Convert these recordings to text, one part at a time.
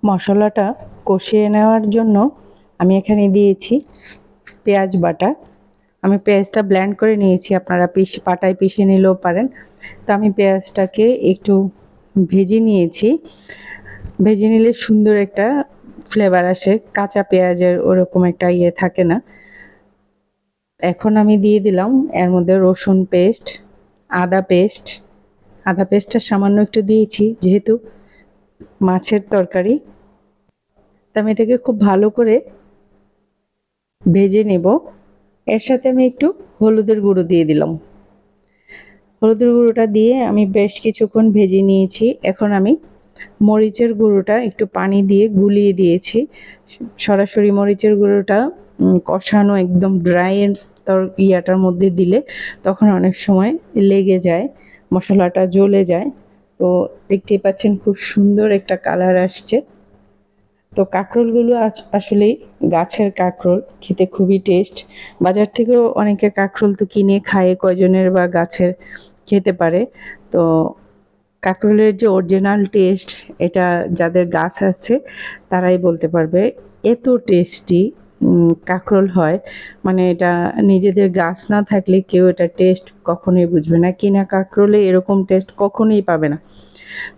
মশলাটা কষিয়ে নেওয়ার জন্য আমি এখানে দিয়েছি পেঁয়াজ বাটা। আমি পেঁয়াজটা ব্লেন্ড করে নিয়েছি, আপনারা পাটায় পিষে নিলেও পারেন। তো আমি পেঁয়াজটাকে একটু ভেজে নিয়েছি। ভেজে নিলে সুন্দর একটা ফ্লেভার আসে, কাঁচা পেঁয়াজের ওরকম একটা ইয়ে থাকে না। এখন আমি দিয়ে দিলাম এর মধ্যে রসুন পেস্ট, আদা পেস্ট। আদা পেস্টটা সামান্য একটু দিয়েছি যেহেতু মাছের তরকারি। তো আমি এটাকে খুব ভালো করে ভেজে নেব। এর সাথে আমি একটু হলুদের গুঁড়ো দিয়ে দিলাম। হলুদের গুঁড়োটা দিয়ে আমি বেশ কিছুক্ষণ ভেজে নিয়েছি। এখন আমি মরিচের গুঁড়োটা একটু পানি দিয়ে গুলিয়ে দিয়েছি। সরাসরি মরিচের গুঁড়োটা কষানো একদম ড্রাই ইয়াটার মধ্যে দিলে তখন অনেক সময় লেগে যায়, মশলাটা জ্বলে যায়। তো দেখতেই পাচ্ছেন খুব সুন্দর একটা কালার আসছে। তো কাঁকরোলগুলো আসলেই গাছের কাঁকরোল, খেতে খুবই টেস্ট। বাজার থেকেও অনেকে কাঁকরোল তো কিনে খায়, কয়জনের বা গাছের খেতে পারে। তো কাঁকরোলের যে অরিজিনাল টেস্ট, এটা যাদের গাছ আছে তারাই বলতে পারবে। এত টেস্টি কাঁকরোল হয়, মানে এটা নিজেদের গাছ না থাকলে কেউ এটা টেস্ট কখনোই বুঝবে না। কিনা কাঁকরোলে এরকম টেস্ট কখনোই পাবে না।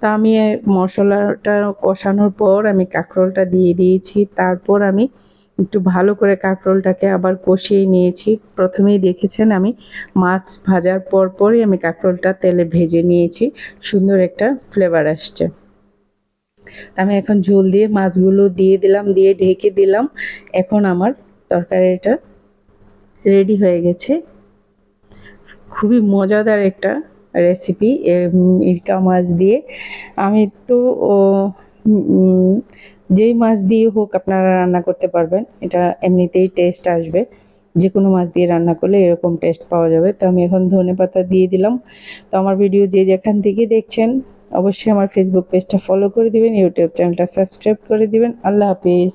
তা আমি মশলাটা কষানোর পর আমি কাঁকরোলটা দিয়ে দিয়েছি। তারপর আমি একটু ভালো করে কাঁকরোলটাকে আবার কষিয়ে নিয়েছি। প্রথমেই দেখেছেন আমি মাছ ভাজার পরই আমি কাঁকরোলটা তেলে ভেজে নিয়েছি, সুন্দর একটা ফ্লেভার আসছে। আমি এখন ঝোল দিয়ে মাছগুলো দিয়ে দিলাম, দিয়ে ঢেকে দিলাম। এখন আমার তরকারিটা রেডি হয়ে গেছে। খুবই মজাদার একটা রেসিপি ইলকা মাছ দিয়ে। আমি তো যেই মাছ দিয়ে হোক আপনারা রান্না করতে পারবেন, এটা এমনিতেই টেস্ট আসবে। যে কোনো মাছ দিয়ে রান্না করলে এরকম টেস্ট পাওয়া যাবে। তো আমি এখন ধনেপাতা দিয়ে দিলাম। তো আমার ভিডিও যে যেখান থেকে দেখছেন অবশ্যই আমার ফেসবুক পেজটা ফলো করে দিবেন, ইউটিউব চ্যানেলটা সাবস্ক্রাইব করে দিবেন। আল্লাহ হাফিজ।